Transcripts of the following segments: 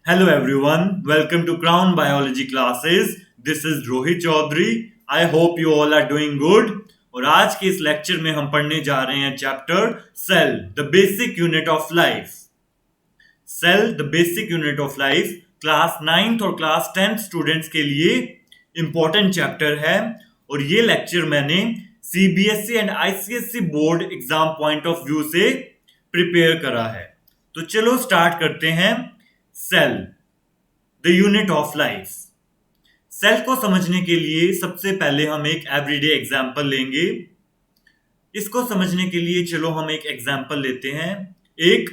Hello everyone, welcome to Crown Biology classes. This is Rohit Chaudhary. I hope you all are doing good. और आज के इस lecture में हम पढ़ने जा रहे हैं chapter cell the basic unit of life. Cell the basic unit of life class 9th और क्लास 10th स्टूडेंट्स के लिए इंपॉर्टेंट चैप्टर है और ये लेक्चर मैंने CBSE and ICSE board exam point of view से प्रिपेयर करा है। तो चलो स्टार्ट करते हैं। Cell the unit of life. Cell को समझने के लिए सबसे पहले हम एक एवरीडे एग्जाम्पल लेंगे। इसको समझने के लिए चलो हम एक एग्जाम्पल लेते हैं। एक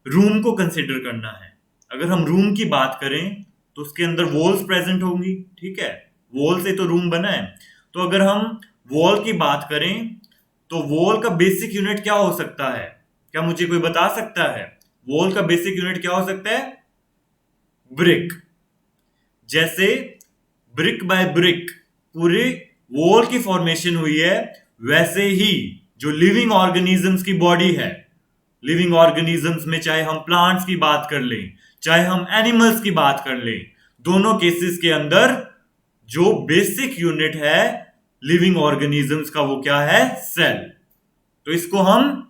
रूम को कंसिडर करना है। अगर हम रूम की बात करें तो उसके अंदर वॉल्स प्रेजेंट होंगी, ठीक है, वॉल से तो रूम बना है। तो अगर हम वॉल की बात करें तो वॉल का बेसिक यूनिट क्या हो सकता है? क्या मुझे कोई बता सकता है? वॉल का बेसिक यूनिट क्या हो सकता है? ब्रिक। जैसे ब्रिक बाय ब्रिक पूरे वॉल की फॉर्मेशन हुई है, वैसे ही जो लिविंग ऑर्गेनिजम्स की बॉडी है, लिविंग ऑर्गेनिजम्स में चाहे हम प्लांट्स की बात कर लें, चाहे हम एनिमल्स की बात कर लें, दोनों केसेस के अंदर जो बेसिक यूनिट है लिविंग ऑर्गेनिजम्स का वो क्या है? सेल। तो इसको हम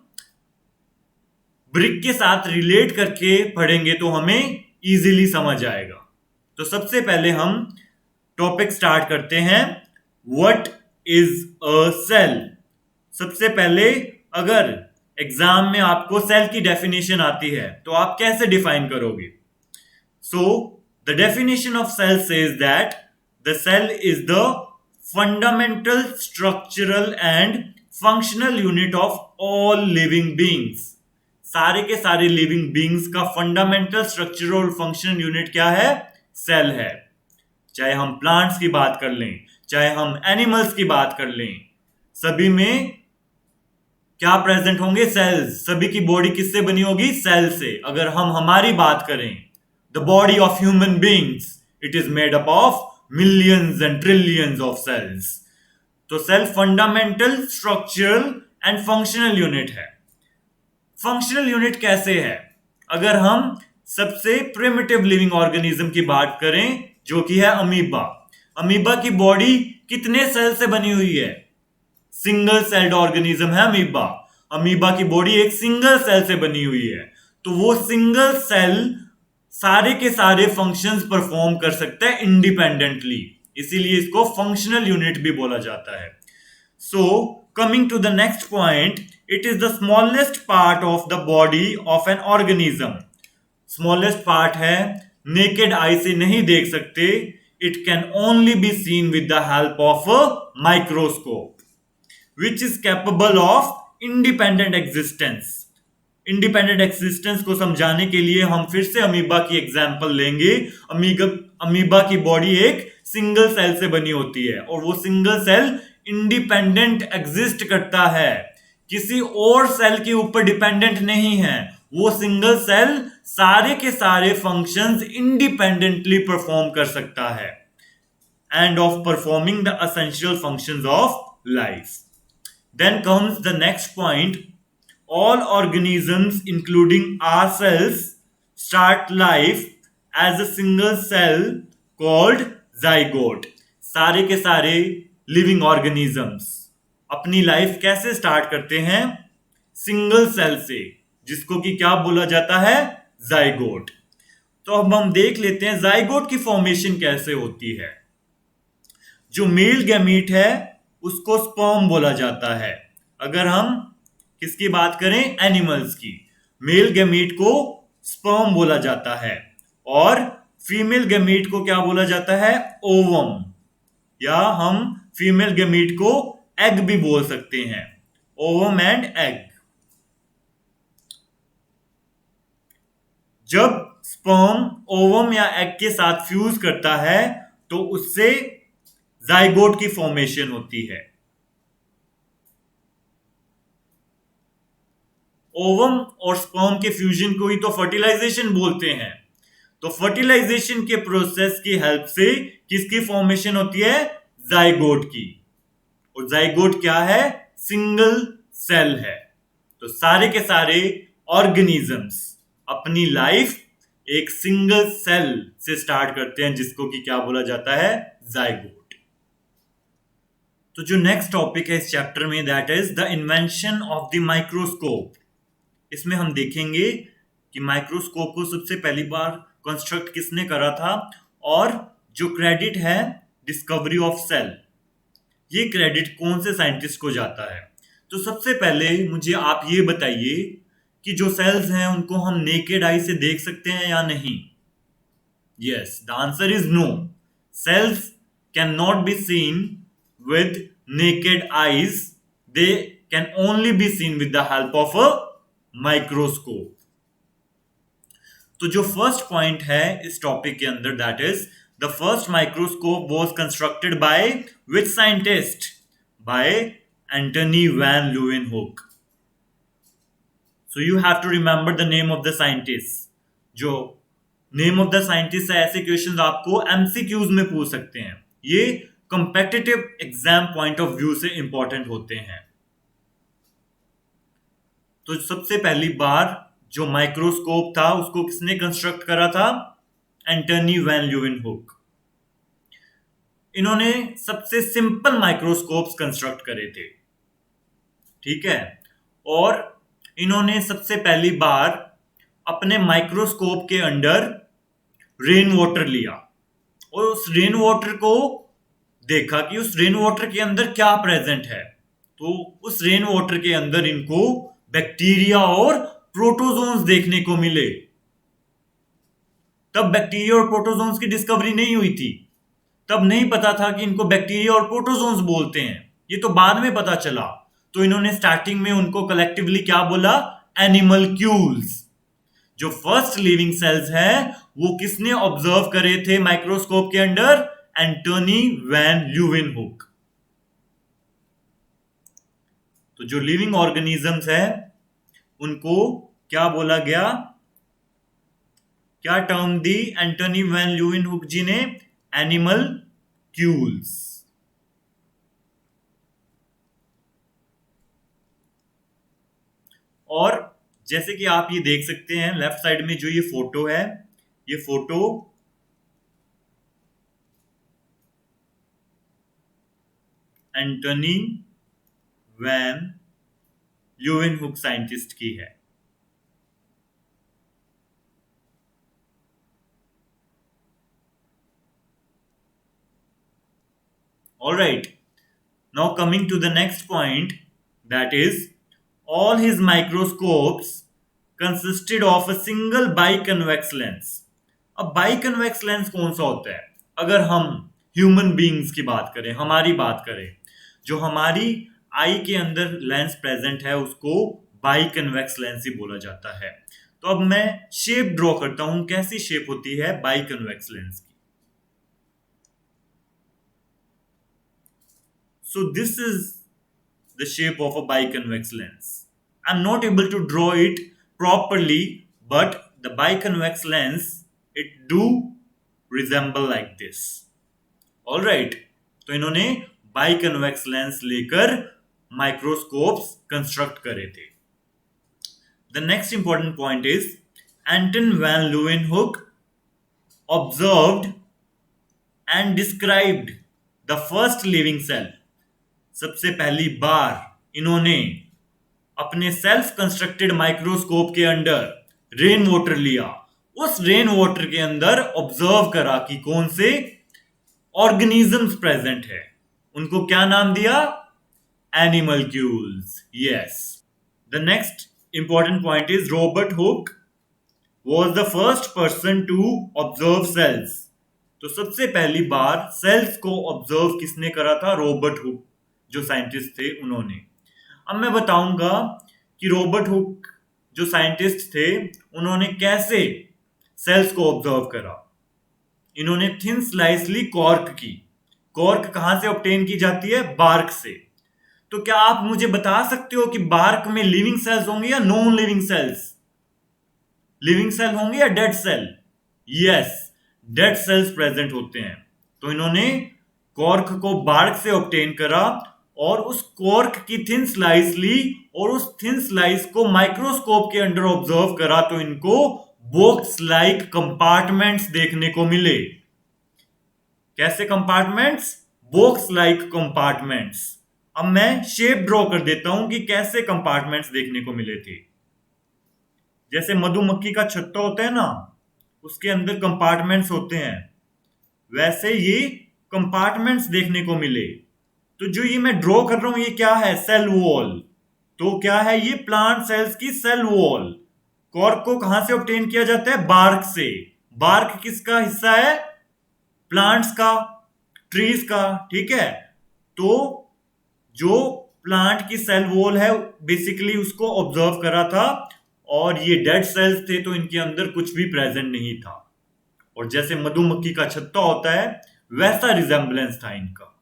ब्रिक के साथ रिलेट करके पढ़ेंगे तो हमें इजीली समझ आएगा। तो सबसे पहले हम टॉपिक स्टार्ट करते हैं। What is a cell? सबसे पहले अगर एग्जाम में आपको सेल की डेफिनेशन आती है तो आप कैसे डिफाइन करोगे? So the definition of cell says that the cell is the fundamental structural and functional unit of all living beings. सारे के सारे लिविंग बींग्स का फंडामेंटल स्ट्रक्चरल और फंक्शनल यूनिट क्या है? सेल है। चाहे हम प्लांट्स की बात कर लें, चाहे हम एनिमल्स की बात कर लें, सभी में क्या प्रेजेंट होंगे? सेल्स। सभी की बॉडी किससे बनी होगी? सेल से। अगर हम हमारी बात करें, the body of human beings, it is made up of millions and trillions of cells. तो cell fundamental structural and functional unit है। फंक्शनल यूनिट कैसे है? अगर हम सबसे प्रिमिटिव लिविंग ऑर्गेनिज्म की बात करें जो कि है अमीबा। अमीबा की बॉडी कितने सेल से बनी हुई है? सिंगल सेल्ड ऑर्गेनिज्म है अमीबा। अमीबा की बॉडी एक सिंगल सेल से बनी हुई है। तो वो सिंगल सेल सारे के सारे फंक्शंस परफॉर्म कर सकता है इंडिपेंडेंटली, इसीलिए इसको फंक्शनल यूनिट भी बोला जाता है। So, coming to the next point, it is the smallest part of the body of an organism. Smallest part है, naked eye से नहीं देख सकते. It can only be seen with the help of a microscope, which is capable of independent existence. Independent existence को समझाने के लिए हम फिर से अमीबा की एग्जांपल लेंगे। अमीबा की बॉडी एक सिंगल सेल से बनी होती है और वो सिंगल सेल इंडिपेंडेंट एग्जिस्ट करता है, किसी और सेल के ऊपर डिपेंडेंट नहीं है। वो सिंगल सेल सारे के सारे फंक्शंस इंडिपेंडेंटली परफॉर्म कर सकता है and of performing the essential functions of life. Then comes the next point. All organisms, including ourselves, start life as a single cell called zygote. सारे के सारे लिविंग ऑर्गेनिजम्स अपनी लाइफ कैसे start करते हैं? सिंगल सेल से, जिसको कि क्या बोला जाता है? जाइगोट। तो अब हम देख लेते हैं जाइगोट की फॉर्मेशन कैसे होती है। जो मेल गैमीट है उसको स्पर्म बोला जाता है। अगर हम किसकी बात करें? एनिमल्स की। मेल गैमीट को स्पर्म बोला जाता है और फीमेल गैमीट को क्या बोला जाता है? ओवम, या हम फीमेल गैमीट को एग भी बोल सकते हैं। Ovum and egg. जब स्पर्म ओवम या एग के साथ फ्यूज करता है तो उससे जाइगोट की फॉर्मेशन होती है। ओवम और स्पर्म के फ्यूजन को ही तो फर्टिलाइजेशन बोलते हैं। तो फर्टिलाइजेशन के प्रोसेस की हेल्प से किसकी फॉर्मेशन होती है? जाइगोट की। और जाइगोट क्या है? सिंगल सेल है। तो सारे के सारे ऑर्गेनिजम्स अपनी लाइफ एक सिंगल सेल से स्टार्ट करते हैं, जिसको कि क्या बोला जाता है, जाइगोट। तो जो नेक्स्ट टॉपिक है इस चैप्टर में, that is the invention of the microscope. इसमें हम देखेंगे कि माइक्रोस्कोप को सबसे पहली बार कंस्ट्रक्ट किसने करा था, और जो क्रेडिट है डिस्कवरी ऑफ सेल, ये क्रेडिट कौन से साइंटिस्ट को जाता है। तो सबसे पहले मुझे आप ये बताइए कि जो सेल्स हैं उनको हम नेकेड आई से देख सकते हैं या नहीं। Yes, the answer is no. Cells can not be seen with naked eyes, they can only be seen with the help of a microscope. तो जो फर्स्ट पॉइंट है इस टॉपिक के अंदर, that is the first microscope was constructed by which scientist, by Antony van Leeuwenhoek. So you have to remember the name of the scientist. जो name of the scientist है, ऐसे questions आपको MCQs में पूछ सकते हैं, ये competitive exam point of view से इंपॉर्टेंट होते हैं। तो सबसे पहली बार जो माइक्रोस्कोप था उसको किसने कंस्ट्रक्ट करा था, एंटनी वैन ल्यूवेनहुक। इन्होंने सबसे सिंपल माइक्रोस्कोप्स कंस्ट्रक्ट करे थे, ठीक है। और इन्होंने सबसे पहली बार अपने माइक्रोस्कोप के अंदर रेन वाटर लिया और उस रेन वाटर को देखा कि उस रेन वाटर के अंदर क्या प्रेजेंट है। तो उस रेन वाटर के अंदर इनको बैक्टीरिया और प्रोटोजोन्स देखने को मिले। तब बैक्टीरिया और प्रोटोजोन्स की डिस्कवरी नहीं हुई थी, तब नहीं पता था कि इनको बैक्टीरिया और प्रोटोजोन्स बोलते हैं, ये तो बाद में पता चला। तो इन्होंने स्टार्टिंग में उनको कलेक्टिवली क्या बोला, एनिमल्क्यूल्स। जो फर्स्ट लिविंग सेल्स है वो किसने ऑब्जर्व करे थे माइक्रोस्कोप के अंडर, एंटनी वैन ल्यूवेनहुक। तो जो लिविंग ऑर्गेनिजम्स है उनको क्या बोला गया, क्या टर्म दी एंटनी वैन ल्यूवेनहुक जी ने, एनिमल्क्यूल्स। और जैसे कि आप ये देख सकते हैं लेफ्ट साइड में जो ये फोटो है, ये photo Antony van Leeuwenhoek scientist की है। All right, now coming to the next point, that is all his microscopes consisted of a single biconvex lens. अब बाइकन्वेक्स लेंस कौन सा होता है, अगर हम ह्यूमन बीइंग्स की बात करें, हमारी बात करें, जो हमारी आई के अंदर लेंस प्रेजेंट है उसको बाइकन्वेक्स लेंस ही बोला जाता है। तो अब मैं शेप ड्रॉ करता हूं, कैसी शेप होती है बाइकन्वेक्स लेंस की। So this is the shape of a biconvex lens. I'm not able to draw it properly, but the biconvex lens, it do resemble like this. All right. तो इन्होंने biconvex lens लेकर microscopes construct करे थे। The next important point is Anton van Leeuwenhoek observed and described the first living cell. सबसे पहली बार इन्होंने अपने self constructed microscope के अंदर रेन वाटर लिया, उस रेन वाटर के अंदर ऑब्जर्व करा कि कौन से ऑर्गेनिजम्स प्रेजेंट है, उनको क्या नाम दिया, animalcules. Yes, the next important point is Robert Hooke was the first person to observe cells. तो सबसे पहली बार सेल्स को ऑब्जर्व किसने करा था, रॉबर्ट हुक जो साइंटिस्ट थे उन्होंने। अब मैं बताऊंगा कि रॉबर्ट हुक जो साइंटिस्ट थे उन्होंने कैसे सेल्स को ऑब्जर्व करा। इन्होंने थिन स्लाइसली कॉर्क की। कॉर्क कहां से ऑब्टेन की जाती है, बार्क से। तो क्या आप मुझे बता सकते हो कि बार्क में लिविंग सेल्स होंगे या non living cells, living cell होंगे या dead cell? Yes, dead cells present होते हैं। तो इन्होंने कॉर्क को बार्क से ऑब्टेन करा और उस कॉर्क की थिन स्लाइस ली और उस थिन स्लाइस को माइक्रोस्कोप के अंडर ऑब्जर्व करा, तो इनको बॉक्स लाइक कंपार्टमेंट्स देखने को मिले। कैसे कंपार्टमेंट्स? Box like compartments. अब मैं शेप ड्रॉ कर देता हूं कि कैसे कंपार्टमेंट्स देखने को मिले थे। जैसे मधुमक्खी का छत्ता होता है ना, उसके अंदर कंपार्टमेंट्स होते हैं, वैसे ये कंपार्टमेंट्स देखने को मिले। तो जो ये मैं ड्रॉ कर रहा हूं, ये क्या है? Cell wall. तो क्या है ये? प्लांट सेल्स की सेल वॉल। कॉर्क को कहां से ऑब्टेन किया जाता है? बार्क से। बार्क किसका हिस्सा है? प्लांट्स का, ट्रीज का। ठीक है, तो जो प्लांट की सेल वॉल है बेसिकली उसको ऑब्जर्व करा था, और ये डेड सेल्स थे तो इनके अंदर कुछ भी प्रेजेंट नहीं था। और जैसे मधुमक्खी का छत्ता होता है वैसा रिजेम्बलेंस था इनका।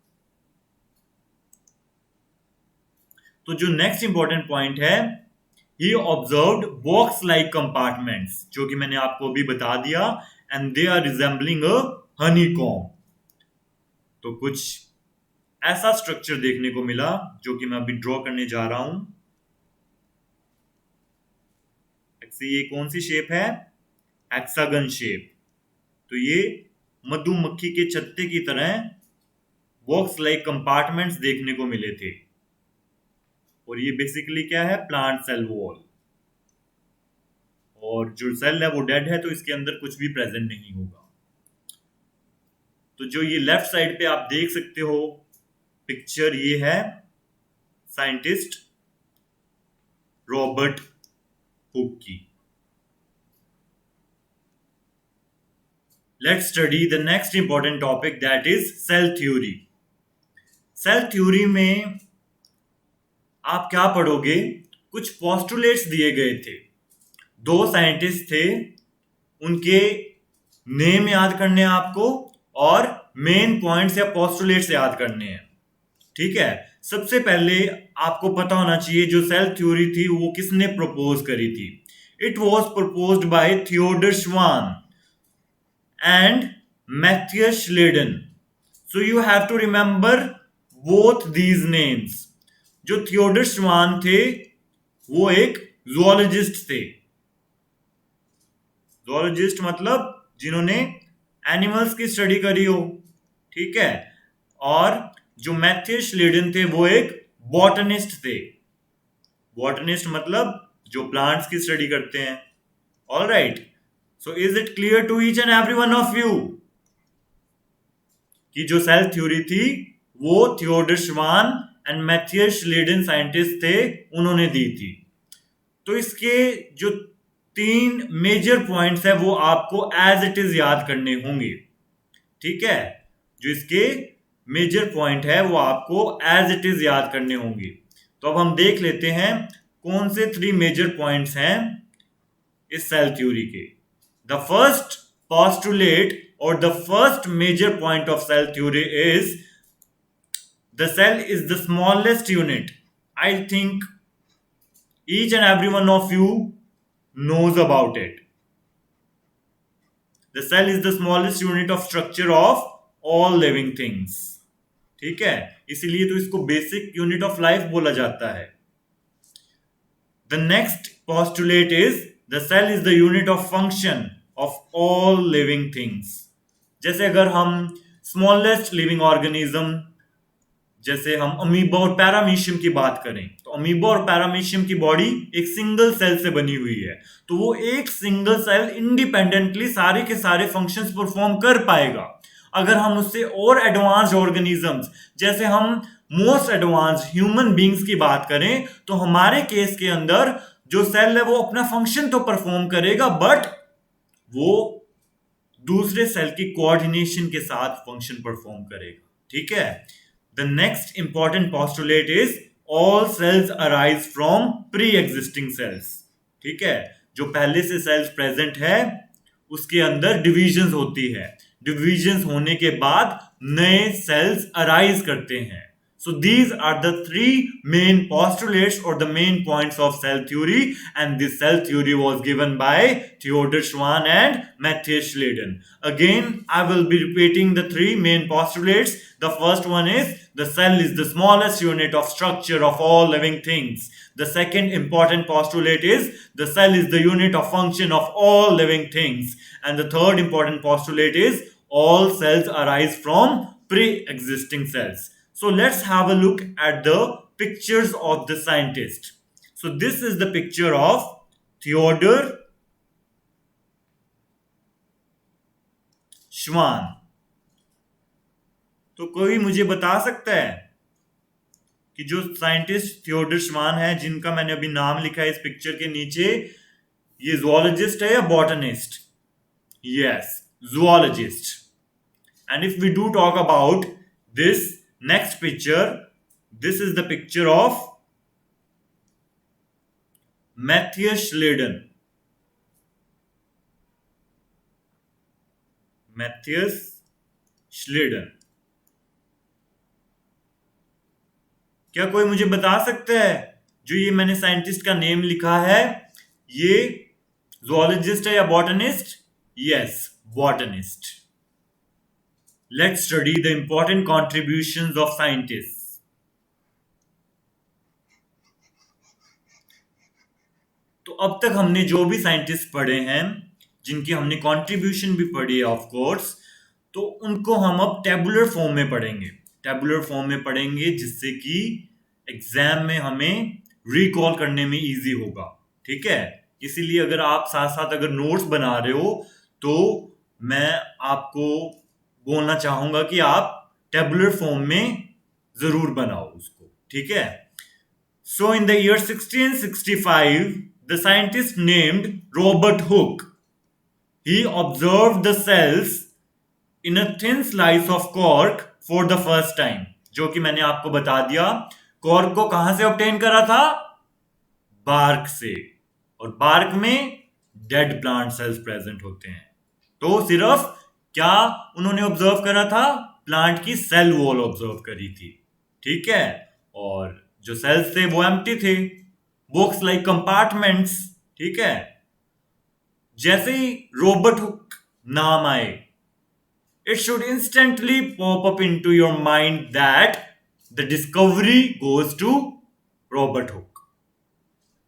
तो जो नेक्स्ट इंपॉर्टेंट पॉइंट है, he observed box like compartments, जो कि मैंने आपको अभी बता दिया, and they are resembling a honeycomb. तो कुछ ऐसा स्ट्रक्चर देखने को मिला जो कि मैं अभी ड्रॉ करने जा रहा हूं। ये कौन सी शेप है? Hexagon shape. तो ये मधुमक्खी के छत्ते की तरह बॉक्स लाइक कंपार्टमेंट्स देखने को मिले थे। और ये बेसिकली क्या है? Plant cell wall. और जो सेल है वो डेड है तो इसके अंदर कुछ भी प्रेजेंट नहीं होगा। तो जो ये लेफ्ट साइड पे आप देख सकते हो पिक्चर, ये है साइंटिस्ट रॉबर्ट हुक की। Let's study the next important topic, that is cell theory. Cell theory में आप क्या पढ़ोगे? कुछ पोस्टुलेट्स दिए गए थे। दो साइंटिस्ट थे, उनके नेम याद करने हैं आपको, और मेन पॉइंट्स या पोस्टुलेट्स याद करने हैं। ठीक है, सबसे पहले आपको पता होना चाहिए जो सेल थ्योरी थी वो किसने प्रपोज करी थी। It was proposed by Theodor Schwann and Matthew Schleiden. So you have to remember both these names. जो थियोडर श्वान थे वो एक जूलॉजिस्ट थे। जूलॉजिस्ट मतलब जिन्होंने एनिमल्स की स्टडी करी हो। ठीक है, और जो मैथ्यू श्लेडन थे वो एक बॉटनिस्ट थे। बॉटनिस्ट मतलब जो प्लांट्स की स्टडी करते हैं। All right, so is it clear to each and every one of you कि जो सेल थ्योरी थी वो Theodore Schwann and Matthew श्लेडन scientist थे, उन्होंने दी थी। तो इसके जो 3 मेजर पॉइंट्स है वो आपको एज इट इज याद करने होंगे। ठीक है, जो इसके मेजर पॉइंट है वो आपको एज इट इज याद करने होंगे। तो अब हम देख लेते हैं कौन से 3 मेजर पॉइंट्स हैं इस सेल थ्योरी के। The first postulate or the first major point of cell theory is the cell is the smallest unit. I think each and every one of you knows about it. The cell is the smallest unit of structure of all living things. ठीक है, इसीलिए तो इसको basic unit of life बोला जाता है। The next postulate is the cell is the unit of function of all living things. जैसे अगर हम स्मॉलेस्ट लिविंग ऑर्गेनिज्म जैसे हम अमीबा और पैरामीशियम की बात करें, तो अमीबा और पैरामीशियम की बॉडी एक सिंगल सेल से बनी हुई है, तो वो एक सिंगल सेल इंडिपेंडेंटली सारे के सारे फंक्शंस परफॉर्म कर पाएगा। अगर हम उससे और एडवांस्ड ऑर्गेनिजम्स जैसे हम मोस्ट एडवांस्ड ह्यूमन बींग्स की बात करें, तो हमारे केस के अंदर जो सेल है वो अपना फंक्शन तो परफॉर्म करेगा, बट वो दूसरे सेल की कोऑर्डिनेशन के साथ फंक्शन परफॉर्म करेगा। ठीक है, the next important postulate is all cells arise from pre existing cells. ठीक है, जो पहले से सेल्स प्रेजेंट है उसके अंदर डिविजन्स होती है, डिविजन्स होने के बाद नए सेल्स अराइज करते हैं। So these are the three main postulates or the main points of cell theory, and this cell theory was given by Theodor Schwann and Matthias Schleiden. Again, I will be repeating the three main postulates. The first one is the cell is the smallest unit of structure of all living things. The second important postulate is the cell is the unit of function of all living things. And the third important postulate is all cells arise from pre-existing cells. So let's have a look at the pictures of the scientist. So this is the picture of Theodor Schwann. तो कोई मुझे बता सकता है कि जो scientist Theodore श्वान है, जिनका मैंने अभी नाम लिखा है इस पिक्चर के नीचे, ये जूलॉजिस्ट है या botanist? Yes, zoologist. And if we do talk about this next picture, this is the picture of Matthias Schleiden. Matthias Schleiden. क्या कोई मुझे बता सकता है जो ये मैंने साइंटिस्ट का नेम लिखा है, ये जूलॉजिस्ट है या botanist? Yes, botanist. Let's study the important contributions of scientists. तो अब तक हमने जो भी साइंटिस्ट पढ़े हैं, जिनकी हमने कंट्रीब्यूशन भी पढ़ी है ऑफ कोर्स, तो उनको हम अब टेबुलर फॉर्म में पढ़ेंगे. टेबुलर फॉर्म में पढ़ेंगे जिससे कि एग्जाम में हमें रिकॉल करने में इजी होगा. ठीक है, इसीलिए अगर आप साथ साथ अगर नोट्स बना रहे हो तो मैं आपको बोलना चाहूंगा कि आप टेबुलर फॉर्म में जरूर बनाओ उसको. ठीक है. So in the year 1665 the scientist named Robert Hooke, he observed the cells in a thin slice of cork for the first time. जो कि मैंने आपको बता दिया, कॉर्क को कहां से ऑब्टेन करा था? बार्क से. और बार्क में डेड प्लांट सेल्स प्रेजेंट होते हैं. तो सिर्फ क्या उन्होंने ऑब्जर्व करा था? प्लांट की सेल वॉल ऑब्जर्व करी थी. ठीक है. और जो सेल्स थे वो एम्प्टी थे, बॉक्स लाइक कंपार्टमेंट्स. ठीक है. जैसे ही रॉबर्ट हुक नाम आए, it should instantly pop up into your mind that the discovery goes to Robert Hooke.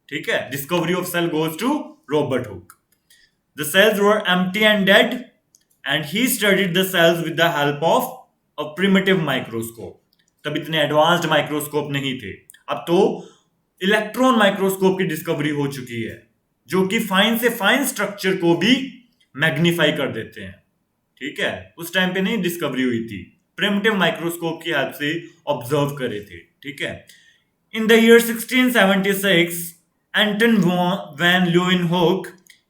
ठीक है. Discovery of cell goes to Robert Hooke. The cells were empty and dead and he studied the cells with the help of a primitive microscope. तब इतने advanced microscope नहीं थे. अब तो electron microscope की discovery हो चुकी है, जो कि फाइन से फाइन स्ट्रक्चर को भी मैग्नीफाई कर देते हैं. ठीक है. उस टाइम पे नहीं डिस्कवरी हुई थी, प्रिमिटिव माइक्रोस्कोप की हेल्प से ऑब्जर्व करे थे. ठीक है. In the year 1676 Anton van Leeuwenhoek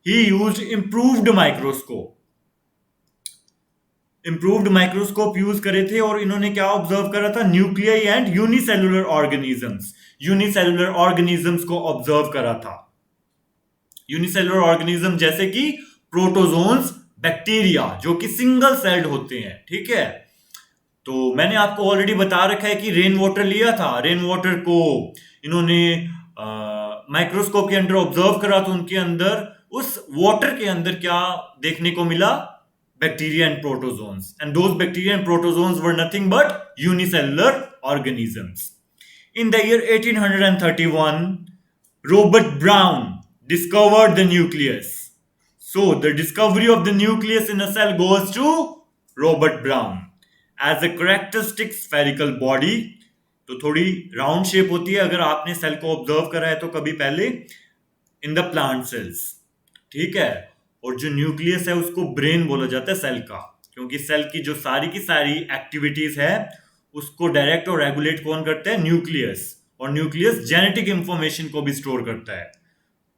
he used improved microscope. Improved microscope use करे थे और इन्होंने क्या ऑब्जर्व करा था? Nuclei and unicellular organisms. Unicellular organisms को ऑब्जर्व करा था. यूनिसेलुलर ऑर्गेनिज्म जैसे कि प्रोटोजोन्स, बैक्टीरिया, जो कि सिंगल सेल्ड होते हैं. ठीक है. तो मैंने आपको ऑलरेडी बता रखा है कि रेन वाटर लिया था. रेन वाटर को इन्होंने माइक्रोस्कोप के अंदर ऑब्जर्व करा, तो उनके अंदर, उस वाटर के अंदर क्या देखने को मिला? Bacteria and protozoans, and those bacteria and protozoans were nothing but unicellular organisms. In the year 1831, Robert Brown discovered the nucleus. So the discovery of the nucleus in a cell goes to Robert Brown. As a characteristic spherical body, तो थोड़ी round shape होती है अगर आपने cell को observe करा है तो कभी पहले, इन द प्लांट सेल्स. ठीक है. और जो न्यूक्लियस है उसको ब्रेन बोला जाता है सेल का, क्योंकि सेल की जो सारी की सारी एक्टिविटीज है उसको डायरेक्ट और रेगुलेट कौन करता है? न्यूक्लियस. और न्यूक्लियस जेनेटिक इंफॉर्मेशन को भी स्टोर करता है.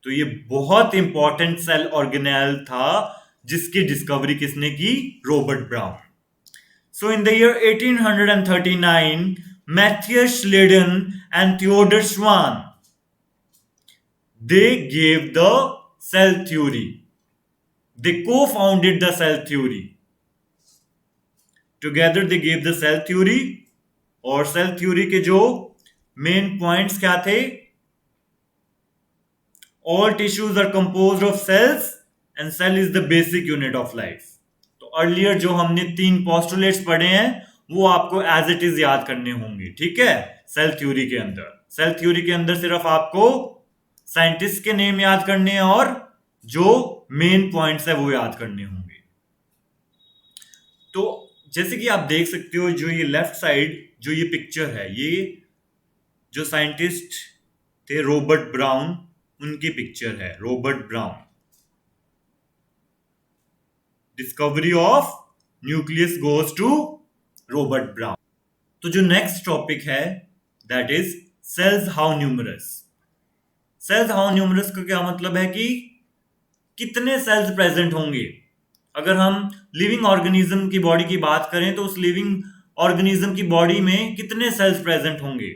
तो ये बहुत इंपॉर्टेंट सेल ऑर्गेनेल था जिसकी डिस्कवरी किसने की? Robert brown. So in the year 1839 Matthias Schleiden and Theodor Schwann, they gave the cell theory. They co-founded the cell theory. Together they gave the cell theory और cell theory के जो main points क्या थे? All tissues are composed of cells and cell is the basic unit of life. तो earlier जो हमने 3 postulates पढ़े हैं वो आपको एज इट इज याद करने होंगे, ठीक है? सेल थ्योरी के अंदर सिर्फ आपको साइंटिस्ट के नेम याद करने हैं और जो मेन पॉइंट्स है वो याद करने होंगे। तो जैसे कि आप देख सकते हो, जो ये लेफ्ट साइड जो ये पिक्चर है, ये जो साइंटिस्ट थे रॉबर्ट ब्राउन, उनकी पिक्चर है। Robert Brown, discovery of nucleus goes to Robert Brown. तो जो नेक्स्ट टॉपिक है that is cells how numerous. Cells how numerous का क्या मतलब है कि कितने सेल्स प्रेजेंट होंगे। अगर हम लिविंग ऑर्गेनिज्म की बॉडी की बात करें तो उस लिविंग ऑर्गेनिज्म की बॉडी में कितने सेल्स प्रेजेंट होंगे,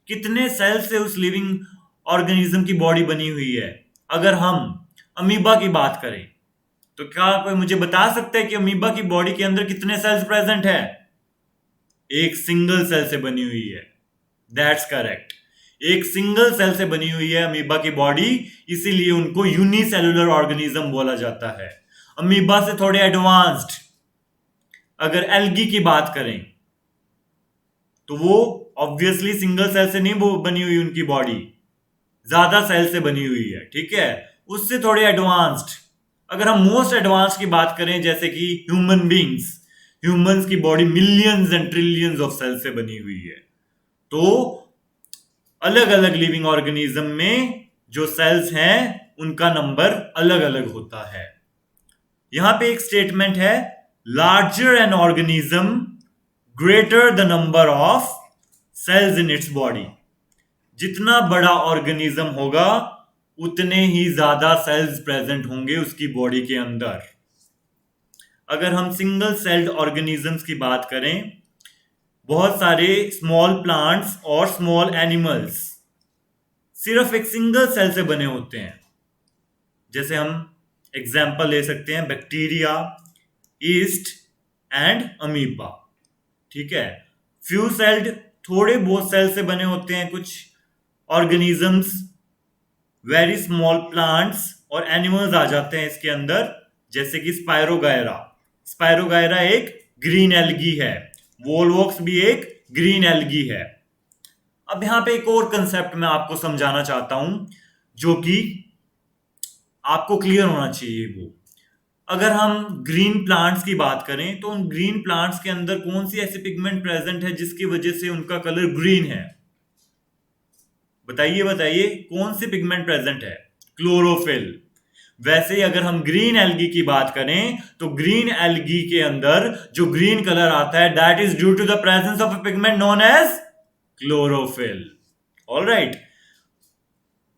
कितने सेल्स से उस लिविंग ऑर्गेनिज्म की बॉडी बनी हुई है। अगर हम अमीबा की बात करें तो क्या कोई मुझे बता सकता है कि अमीबा की बॉडी के अंदर कितने सेल्स प्रेजेंट है? एक सिंगल सेल से बनी हुई है। दैट्स करेक्ट, एक सिंगल सेल से बनी हुई है अमीबा की बॉडी, इसीलिए उनको यूनिसेलुलर ऑर्गेनिज्म बोला जाता है। अमीबा से थोड़े एडवांस्ड अगर एल्गी की बात करें तो वो ऑब्वियसली सिंगल सेल से नहीं बनी हुई, उनकी बॉडी ज्यादा सेल से बनी हुई है, ठीक है? उससे थोड़े एडवांस्ड अगर हम मोस्ट एडवांस की बात करें जैसे कि ह्यूमन बींग्स, ह्यूमंस की body millions and trillions of cell से बनी हुई है। तो अलग अलग लिविंग ऑर्गेनिज्म में जो सेल्स हैं उनका नंबर अलग अलग होता है। यहां पे एक स्टेटमेंट है, larger an organism greater the number of cells in its body. जितना बड़ा ऑर्गेनिज्म होगा उतने ही ज्यादा सेल्स प्रेजेंट होंगे उसकी बॉडी के अंदर। अगर हम सिंगल सेल्ड ऑर्गेनिजम्स की बात करें, बहुत सारे स्मॉल प्लांट्स और स्मॉल एनिमल्स सिर्फ एक सिंगल सेल से बने होते हैं। जैसे हम एग्जाम्पल ले सकते हैं बैक्टीरिया, ईस्ट एंड अमीबा, ठीक है? फ्यू सेल्ड थोड़े बहुत सेल से बने होते हैं कुछ ऑर्गेनिजम्स, वेरी स्मॉल प्लांट्स और एनिमल्स आ जाते हैं इसके अंदर, जैसे कि स्पायरोगायरा। स्पायरोगायरा एक ग्रीन एल्गी है, वोलवॉक्स भी एक ग्रीन एल्गी है। अब यहां पे एक और कंसेप्ट मैं आपको समझाना चाहता हूं जो कि आपको क्लियर होना चाहिए। वो अगर हम ग्रीन प्लांट्स की बात करें तो उन ग्रीन प्लांट्स के अंदर कौन सी ऐसी पिगमेंट प्रेजेंट है जिसकी वजह से उनका कलर ग्रीन है? बताइए बताइए, कौन सी पिगमेंट प्रेजेंट है? क्लोरोफिल। वैसे ही अगर हम ग्रीन एल्गी की बात करें तो ग्रीन एल्गी के अंदर जो ग्रीन कलर आता है that is due to the presence of a pigment known as chlorophyll. Alright,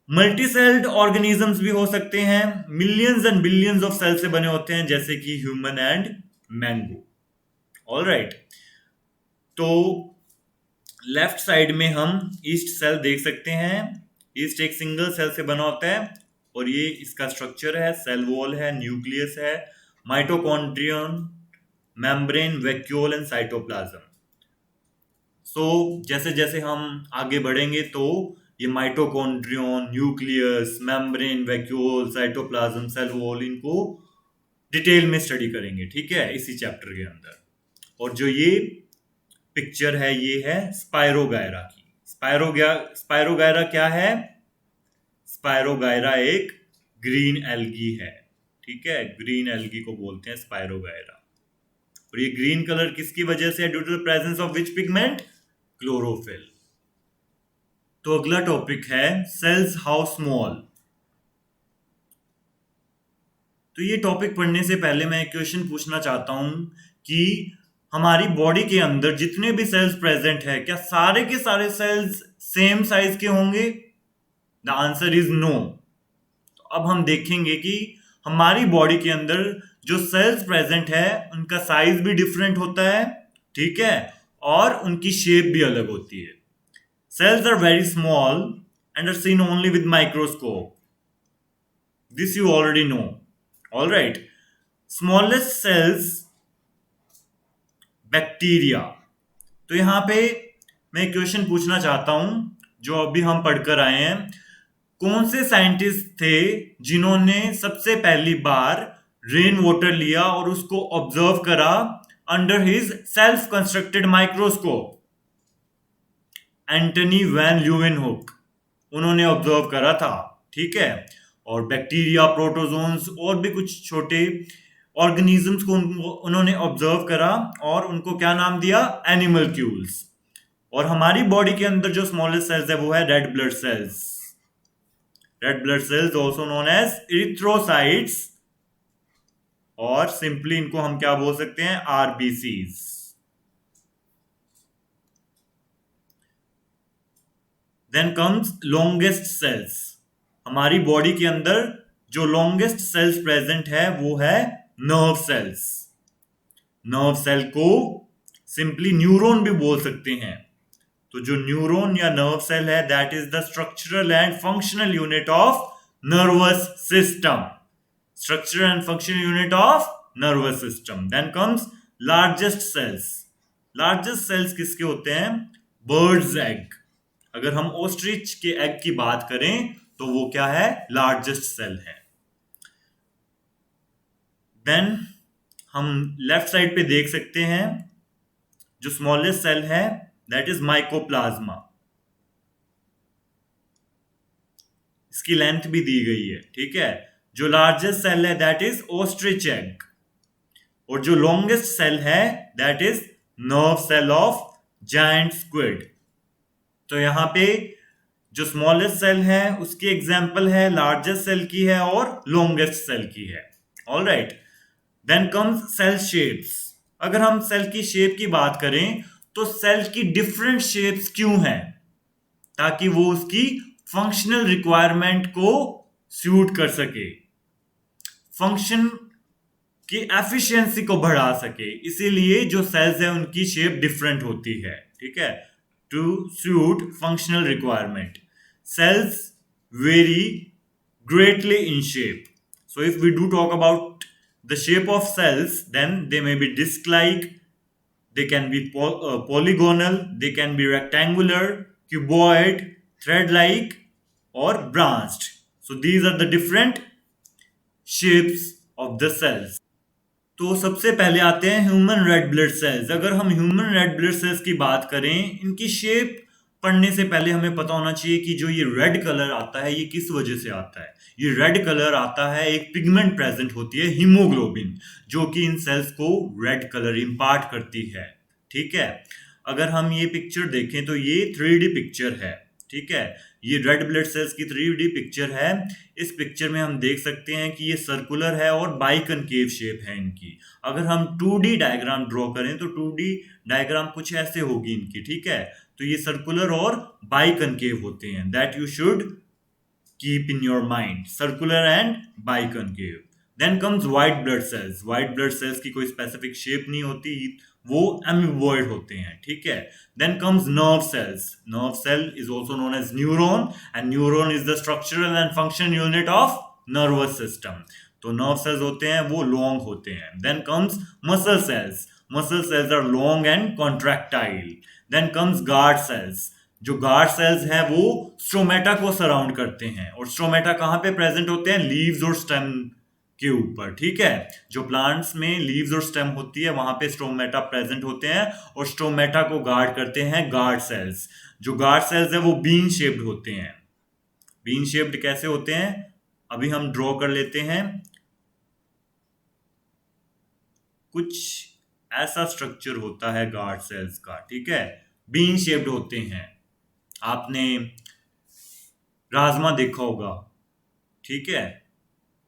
multicelled organisms भी हो सकते हैं, millions and billions of cell से बने होते हैं, जैसे कि ह्यूमन एंड मैंगो। ऑलराइट, तो लेफ्ट साइड में हम ईस्ट सेल देख सकते हैं। ईस्ट एक सिंगल सेल से बना होता है और ये इसका स्ट्रक्चर है, सेल वॉल है, न्यूक्लियस है, mitochondrion, membrane, vacuole and cytoplasm. So जैसे जैसे हम आगे बढ़ेंगे तो ये mitochondrion, nucleus, membrane, vacuole, cytoplasm, cell wall, इनको डिटेल में स्टडी करेंगे, ठीक है, इसी चैप्टर के अंदर। और जो ये पिक्चर है ये है स्पायरोगायरा की। स्पायरोगायरा क्या है? स्पायरोगायरा एक ग्रीन एल्गी है, ठीक है? ग्रीन एल्गी को बोलते हैं स्पायरोगायरा। और ये ग्रीन कलर किसकी वजह से है? Due to the presence of which pigment? Chlorophyll. तो अगला टॉपिक है सेल्स हाउ स्मॉल। तो ये टॉपिक पढ़ने से पहले मैं एक क्वेश्चन पूछना चाहता हूं कि हमारी बॉडी के अंदर जितने भी सेल्स प्रेजेंट है क्या सारे के सारे सेल्स सेम साइज के होंगे? The answer is no. तो अब हम देखेंगे कि हमारी बॉडी के अंदर जो सेल्स प्रेजेंट है उनका साइज भी डिफरेंट होता है, ठीक है, और उनकी शेप भी अलग होती है। Cells are very small and are seen only with microscope, this you already know. Alright, smallest cells bacteria, तो यहाँ पे मैं क्वेश्चन पूछना चाहता हूं जो अभी हम पढ़कर आए हैं। कौन से साइंटिस्ट थे जिन्होंने सबसे पहली बार रेन वाटर लिया और उसको ऑब्जर्व करा under his self constructed microscope? Antony van Leeuwenhoek, उन्होंने ऑब्जर्व करा था। ठीक है। और बैक्टीरिया, प्रोटोजोन्स और भी कुछ छोटे ऑर्गेनिजम्स को उन्होंने ऑब्जर्व करा और उनको क्या नाम दिया? एनिमल्क्यूल्स। और हमारी बॉडी के अंदर जो स्मॉलेस्ट सेल्स है वो है red blood cells. Red blood cells also known as erythrocytes, और सिंपली इनको हम क्या बोल सकते हैं? RBCs. Then comes longest cells. हमारी बॉडी के अंदर जो लॉन्गेस्ट सेल्स प्रेजेंट है वो है नर्व सेल्स। नर्व सेल को सिंपली न्यूरॉन भी बोल सकते हैं। तो जो न्यूरॉन या नर्व सेल है that is the structural and functional unit of nervous system. Structural and functional unit of nervous system. Then comes largest cells. Largest cells किसके होते हैं? Birds egg. अगर हम ऑस्ट्रिच के एग की बात करें तो वो क्या है? लार्जेस्ट सेल है। देन हम लेफ्ट साइड पे देख सकते हैं जो स्मॉलेस्ट सेल है दैट इज माइकोप्लाज्मा। इसकी लेंथ भी दी गई है। ठीक है। जो लार्जेस्ट सेल है दैट इज ऑस्ट्रिच एग, और जो लॉन्गेस्ट सेल है that is nerve cell of giant squid. तो यहां पे जो स्मॉलेस्ट सेल है उसकी एग्जांपल है, लार्जेस्ट सेल की है और लॉन्गेस्ट सेल की है। Alright. Then comes cell shapes. अगर हम सेल की शेप की बात करें तो सेल की डिफरेंट शेप्स क्यों हैं? ताकि वो उसकी फंक्शनल रिक्वायरमेंट को सूट कर सके, फंक्शन की एफिशिएंसी को बढ़ा सके। इसीलिए जो सेल्स है उनकी शेप डिफरेंट होती है। ठीक है। To suit functional requirement, cells vary greatly in shape. So if we do talk about the shape of cells, then they may be disc-like, they can be polygonal, they can be rectangular, cuboid, thread-like, or branched. So these are the different shapes of the cells. तो सबसे पहले आते हैं human red blood sales. अगर हम human red blood cells की बात करें, इनकी शेप पढ़ने से पहले हमें पता होना चाहिए कि जो ये रेड कलर आता है ये किस वजह से आता है। ये रेड कलर आता है, एक पिगमेंट प्रेजेंट होती है हीमोग्लोबिन, जो कि इन सेल्स को रेड कलर इंपार्ट करती है। ठीक है। अगर हम ये पिक्चर देखें तो ये 3D पिक्चर है। ठीक है। ये रेड ब्लड सेल्स की 3D पिक्चर है। इस पिक्चर में हम देख सकते हैं कि ये सर्कुलर है और बाइकनकेव शेप है इनकी। अगर हम 2D डायग्राम ड्रॉ करें तो 2D डायग्राम कुछ ऐसे होगी इनकी। ठीक है। तो ये सर्कुलर और बाइकनकेव होते हैं। That you should keep in your mind, circular and biconcave. Then comes white blood cells. White blood cells की कोई स्पेसिफिक शेप नहीं होती, वो एमीबॉइड होते हैं। ठीक है। Then comes nerve cells. Nerve cell is also known as neuron, and neuron is the structural and function unit of nervous system. तो नर्व सेल्स होते हैं वो लॉन्ग होते हैं। Then comes muscle cells. Muscle cells are long and contractile. Then comes guard cells. जो guard cells हैं वो stromata को सराउंड करते हैं, और स्ट्रोमेटा कहां पे प्रेजेंट होते हैं? लीव्स और स्टेम के ऊपर। ठीक है। जो प्लांट्स में लीव्स और स्टेम होती है वहां पे स्ट्रोमेटा प्रेजेंट होते हैं, और स्ट्रोमेटा को गार्ड करते हैं गार्ड सेल्स। जो गार्ड सेल्स है वो बीन शेप्ड होते हैं। बीन शेप्ड कैसे होते हैं अभी हम ड्रॉ कर लेते हैं। कुछ ऐसा स्ट्रक्चर होता है गार्ड सेल्स का। ठीक है। बीन शेप्ड होते हैं। आपने राजमा देखा होगा। ठीक है।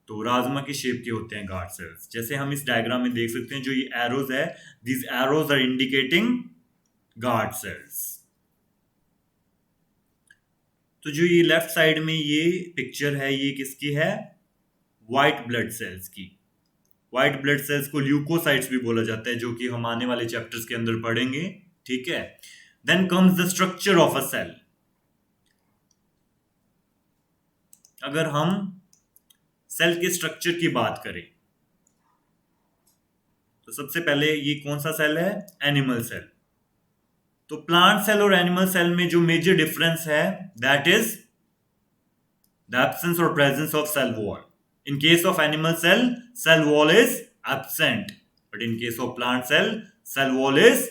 तो राजमा की शेप के होते हैं गार्ड सेल्स। जैसे हम इस डायग्राम में देख सकते हैं जो ये एरोज है, these arrows are indicating guard cells. तो जो ये लेफ्ट साइड में ये पिक्चर है ये किसकी है? व्हाइट ब्लड सेल्स की। व्हाइट ब्लड सेल्स को ल्यूकोसाइट्स भी बोला जाता है, जो कि हम आने वाले चैप्टर्स के अंदर पढ़ेंगे। ठीक है। Then comes the structure of a cell. अगर हम सेल के स्ट्रक्चर की बात करें तो सबसे पहले ये कौन सा सेल है? Animal cell. तो प्लांट सेल और एनिमल सेल में जो मेजर डिफरेंस है दैट इज द एब्सेंस और presence of cell wall. In case of animal cell, cell wall is absent, but in case of plant cell, cell wall is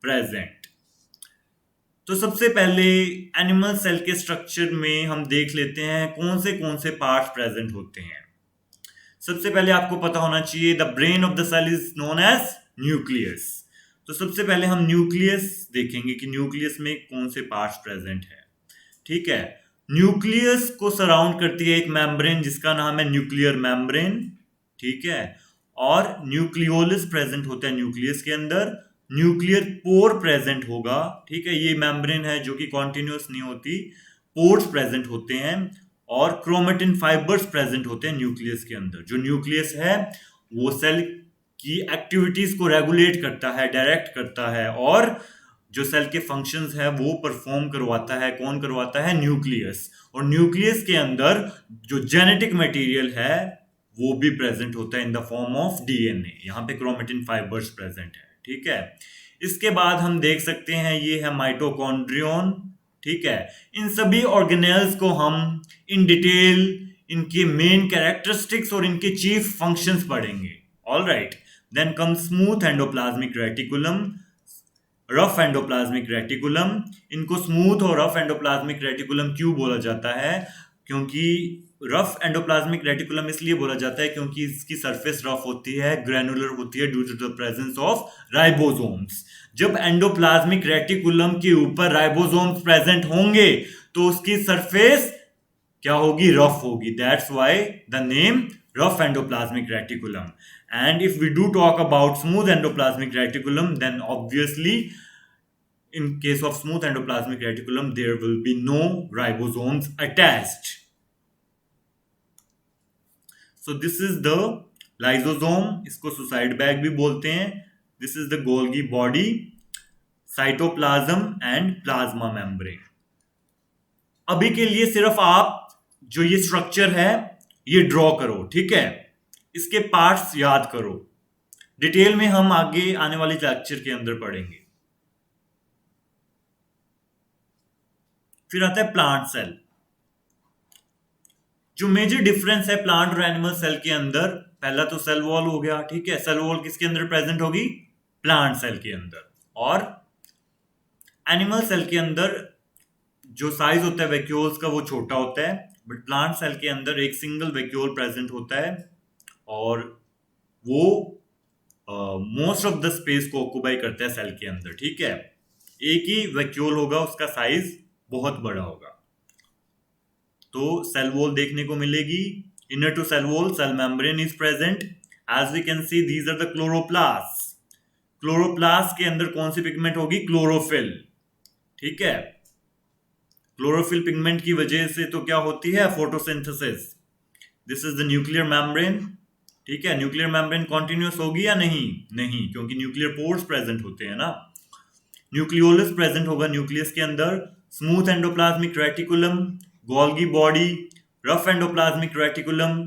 present. तो सबसे पहले animal cell के structure में हम देख लेते हैं कौन से पार्ट्स प्रेजेंट होते हैं. सबसे पहले आपको पता होना चाहिए the brain of the cell is known as nucleus. तो सबसे पहले हम न्यूक्लियस देखेंगे कि न्यूक्लियस में कौन से पार्ट्स प्रेजेंट है. ठीक है, न्यूक्लियस को सराउंड करती है एक मेम्ब्रेन जिसका नाम है न्यूक्लियर मेम्ब्रेन. ठीक है, और न्यूक्लियोलस प्रेजेंट होता है न्यूक्लियस के अंदर. न्यूक्लियर पोर प्रेजेंट होगा. ठीक है, ये मेम्ब्रेन है जो कि कॉन्टिन्यूअस नहीं होती. पोर्स प्रेजेंट होते हैं और क्रोमेटिन फाइबर्स प्रेजेंट होते हैं न्यूक्लियस के अंदर. जो न्यूक्लियस है वो सेल की एक्टिविटीज को रेगुलेट करता है, डायरेक्ट करता है, और जो सेल के फंक्शंस है वो परफॉर्म करवाता है. कौन करवाता है? न्यूक्लियस. और न्यूक्लियस के अंदर जो जेनेटिक मटेरियल है वो भी प्रेजेंट होता है in the form of DNA. यहाँ पे क्रोमेटिन फाइबर्स प्रेजेंट है. ठीक है, इसके बाद हम देख सकते हैं ये है माइटोकॉन्ड्रियन. ठीक है, इन सभी ऑर्गेनेल्स को हम इन डिटेल इनके मेन कैरेक्टरिस्टिक्स और इनके चीफ फंक्शंस पढ़ेंगे. Alright, then come smooth endoplasmic reticulum, rough endoplasmic reticulum. इनको स्मूथ और रफ एंडोप्लाज्मिक रेटिकुलम क्यों बोला जाता है? क्योंकि रफ एंडोप्लाज्मिक रेटिकुलम इसलिए बोला जाता है क्योंकि इसकी सरफेस रफ होती है, ग्रैनुलर होती है due to the presence of ribosomes. जब एंडोप्लाज्मिक रेटिकुलम के ऊपर राइबोसोम्स प्रेजेंट होंगे तो उसकी सरफेस क्या होगी? रफ होगी. That's why the name rough endoplasmic reticulum. And if we do talk about smooth endoplasmic reticulum, then obviously in case of smooth endoplasmic reticulum there will be no ribosomes attached. So this is the lysosome. इसको suicide bag भी बोलते हैं. This is the Golgi body, cytoplasm and plasma membrane. अभी के लिए सिर्फ आप जो ये स्ट्रक्चर है ये ड्रॉ करो. ठीक है, इसके पार्ट्स याद करो. डिटेल में हम आगे आने वाले लेक्चर के अंदर पढ़ेंगे. फिर आता है प्लांट सेल. जो मेजर डिफरेंस है प्लांट और एनिमल सेल के अंदर, पहला तो सेल वॉल हो गया. ठीक है, सेल वॉल किसके अंदर प्रेजेंट होगी? प्लांट सेल के अंदर. और एनिमल सेल के अंदर जो साइज होता है वैक्यूल्स का वो छोटा होता है, बट प्लांट सेल के अंदर एक सिंगल वैक्यूल प्रेजेंट होता है और वो मोस्ट ऑफ द स्पेस को ऑक्यूपाई करता है सेल के अंदर. ठीक है, एक ही वैक्यूल होगा, उसका साइज बहुत बड़ा होगा. तो सेल वॉल देखने को मिलेगी. Inner to cell wall cell membrane is present. As we can see these are the chloroplast. Chloroplast के अंदर कौन सी पिगमेंट होगी? क्लोरोफिल. ठीक है, क्लोरोफिल पिगमेंट की वजह से तो क्या होती है? Photosynthesis. This is the nuclear membrane. ठीक है, न्यूक्लियर मेम्ब्रेन कॉन्टिन्यूअस होगी या नहीं? नहीं, क्योंकि न्यूक्लियर पोर्स प्रेजेंट होते हैं ना. न्यूक्लियोलस प्रेजेंट होगा न्यूक्लियस के अंदर. Smooth endoplasmic reticulum, Golgi body, rough endoplasmic reticulum,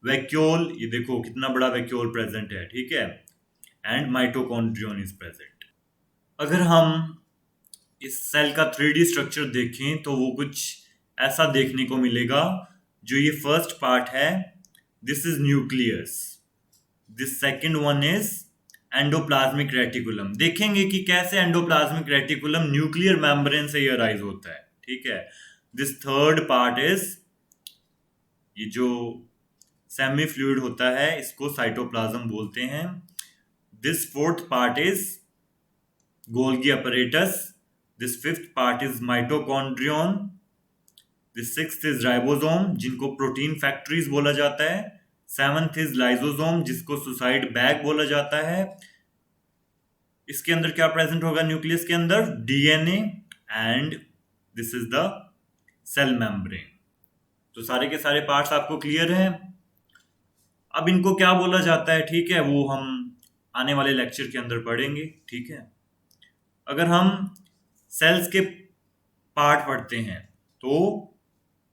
vacuole. ये देखो कितना बड़ा वैक्यूल प्रेजेंट है. ठीक है, एंड माइटोकॉन्ड्रियन इज प्रेजेंट. अगर हम इस सेल का 3D स्ट्रक्चर देखें तो वो कुछ ऐसा देखने को मिलेगा. जो ये फर्स्ट पार्ट है, this is nucleus. This second one is endoplasmic reticulum. देखेंगे कि कैसे एंडोप्लाज्मिक रेटिकुलम न्यूक्लियर मेम्ब्रेन से ये राइज होता है. ठीक है, दिस थर्ड पार्ट इज ये जो सेमी फ्लूइड होता है इसको साइटोप्लाज्म बोलते हैं. This fourth part is Golgi apparatus. This fifth part is mitochondrion. This sixth is ribosome जिनको प्रोटीन फैक्ट्रीज बोला जाता है. सेवंथ इज लाइसोसोम जिसको सुसाइड बैग बोला जाता है. इसके अंदर क्या प्रेजेंट होगा न्यूक्लियस के अंदर? DNA. And this is the cell membrane. तो सारे के सारे पार्ट्स आपको क्लियर हैं. अब इनको क्या बोला जाता है? ठीक है, वो हम आने वाले लेक्चर के अंदर पढ़ेंगे. ठीक है, अगर हम सेल्स के पार्ट पढ़ते हैं तो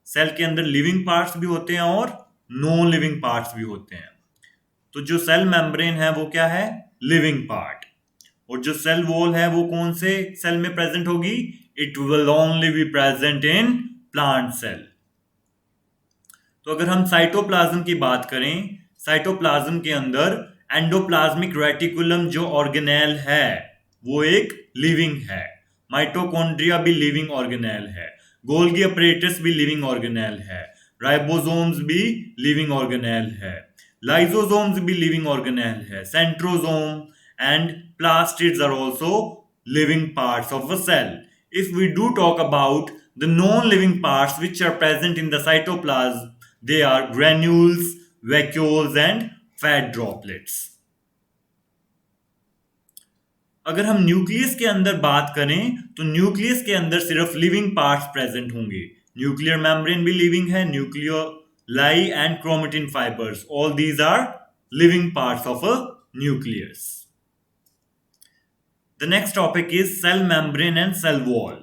सेल के अंदर लिविंग पार्ट्स भी होते हैं और नॉन लिविंग पार्ट्स भी होते हैं. तो जो सेल मेम्ब्रेन है वो क्या है? Living part. और जो सेल वॉल है वो कौन से सेल में प्रेजेंट होगी? It will only be present in plant cell. तो अगर हम साइटोप्लाज्म की बात करें, साइटोप्लाज्म के अंदर एंडोप्लाज्मिक रेटिकुलम जो ऑर्गेनेल है वो एक लिविंग है। माइटोकॉन्ड्रिया भी लिविंग ऑर्गेनेल है। गोल्गी अपरेटस भी लिविंग ऑर्गेनेल है। राइबोसोम्स भी लिविंग ऑर्गेनेल है। लाइसोसोम्स भी लिविंग ऑर्गेनेल है। Centrosome and plastids are also living parts of a cell. If we do talk about the non-living parts which are present in the cytoplasm, they are granules, vacuoles and fat droplets. अगर हम nucleus के अंदर बात करें तो nucleus के अंदर सिर्फ लिविंग पार्ट्स प्रेजेंट होंगे। न्यूक्लियर मेम्ब्रेन भी लिविंग है, nucleoli and chromatin fibres, all these are living parts of a nucleus. The next topic is cell membrane and cell wall.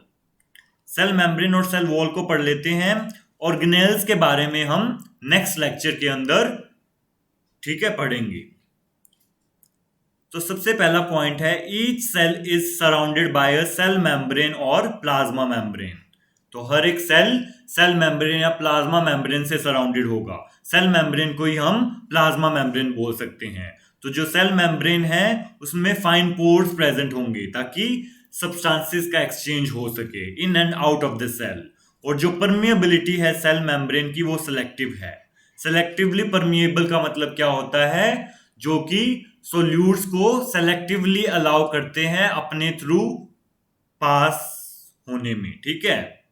Cell membrane और सेल वॉल को पढ़ लेते हैं। Organelles के बारे में हम नेक्स्ट लेक्चर के अंदर ठीक है पढ़ेंगे। तो सबसे पहला पॉइंट है each cell is surrounded by a cell membrane और प्लाज्मा मेम्ब्रेन। तो हर एक सेल मेम्ब्रेन या प्लाज्मा मेम्ब्रेन से सराउंडेड होगा। सेल मेम्ब्रेन को ही हम प्लाज्मा मेम्ब्रेन बोल सकते हैं। तो जो सेल मेम्ब्रेन है उसमें फाइन पोर्स प्रेजेंट होंगे ताकि सब्सटेंसेस का एक्सचेंज हो सके in and out of the cell. और जो परमिएबिलिटी है सेल मेम्ब्रेन की वो सिलेक्टिव है। सिलेक्टिवली परमिएबल का मतलब क्या होता है? जो कि सोल्यूट्स को सेलेक्टिवली अलाउ करते हैं अपने थ्रू पास होने में। ठीक है,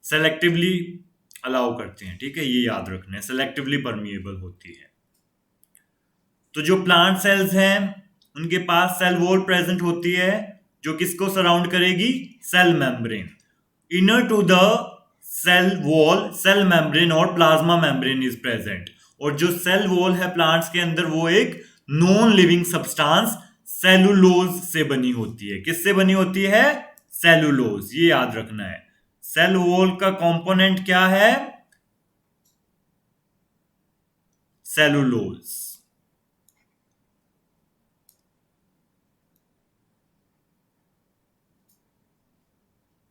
सेलेक्टिवली अलाउ करते हैं। ठीक है, ये याद रखना है, सेलेक्टिवली परमिएबल होती है। तो जो प्लांट सेल्स हैं उनके पास सेल वॉल प्रेजेंट होती है जो किसको सराउंड करेगी? Cell membrane. Inner to the cell wall cell membrane और प्लाज्मा मेम्ब्रेन इज प्रेजेंट। और जो सेल वॉल है प्लांट्स के अंदर वो एक नॉन लिविंग सब्सटेंस सेलुलोज से बनी होती है। किससे बनी होती है? सेलुलोज। ये याद रखना है। सेल वॉल का कंपोनेंट क्या है? सेलुलोज।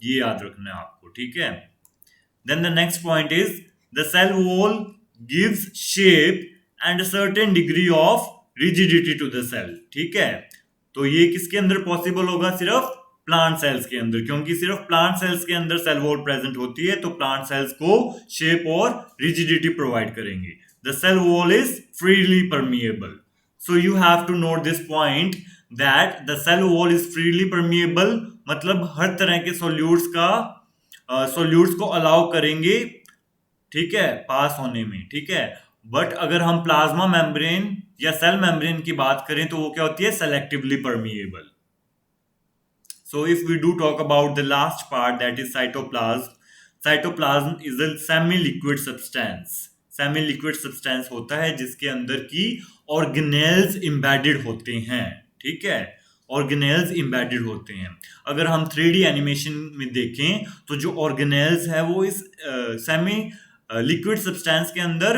ये याद रखना है आपको। ठीक है, then the next point is the cell wall gives shape and certain degree of rigidity to the cell. ठीक है, तो ये किसके अंदर पॉसिबल होगा? सिर्फ प्लांट सेल्स के अंदर, क्योंकि सिर्फ प्लांट सेल्स के अंदर सेल वॉल प्रेजेंट होती है तो प्लांट सेल्स को शेप और रिजिडिटी प्रोवाइड करेंगे। The cell wall is freely permeable. So you have to note this point that the cell wall is freely permeable, मतलब हर तरह के सोल्यूट्स को अलाउ करेंगे, ठीक है, पास होने में। ठीक है, बट अगर हम प्लाज्मा मेम्ब्रेन या सेल मेम्ब्रेन की बात करें तो वो क्या होती है? Selectively permeable. So if we do talk about the last part, that is cytoplasm. Cytoplasm is a semi-liquid substance. Semi-liquid substance होता है जिसके अंदर की ऑर्गेनेल्स embedded होते हैं। ठीक है, ऑर्गेनेल्स embedded होते हैं। अगर हम 3D एनिमेशन में देखें तो जो ऑर्गेनेल्स है वो इस सेमी लिक्विड सब्सटेंस के अंदर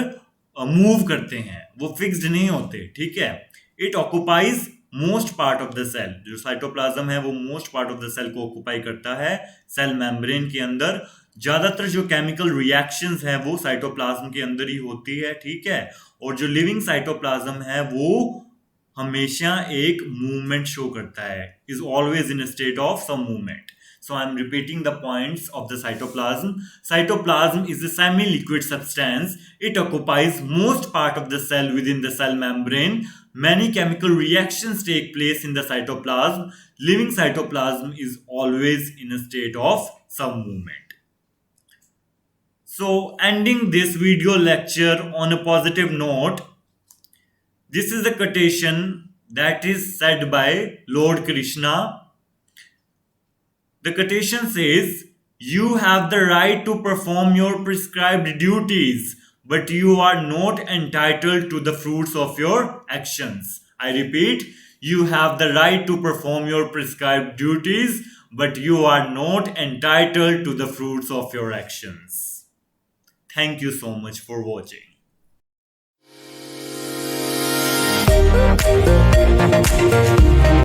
मूव करते हैं, वो फिक्स्ड नहीं होते। ठीक है, it occupies most part of the cell. जो साइटोप्लाज्म है वो most part of the cell को ऑक्युपाई करता है। सेल मेम्ब्रेन के अंदर ज्यादातर जो केमिकल रिएक्शंस है वो साइटोप्लाज्म के अंदर ही होती है। ठीक है, और जो लिविंग साइटोप्लाज्म है वो हमेशा एक मूवमेंट शो करता है, is always in a state of some movement. So I am repeating the points of the cytoplasm. Cytoplasm is a semi-liquid substance. It occupies most part of the cell within the cell membrane. Many chemical reactions take place in the cytoplasm. Living cytoplasm is always in a state of some movement. So ending this video lecture on a positive note, this is a quotation that is said by Lord Krishna. The quotation says, "You have the right to perform your prescribed duties, but you are not entitled to the fruits of your actions." I repeat, you have the right to perform your prescribed duties, but you are not entitled to the fruits of your actions. Thank you so much for watching.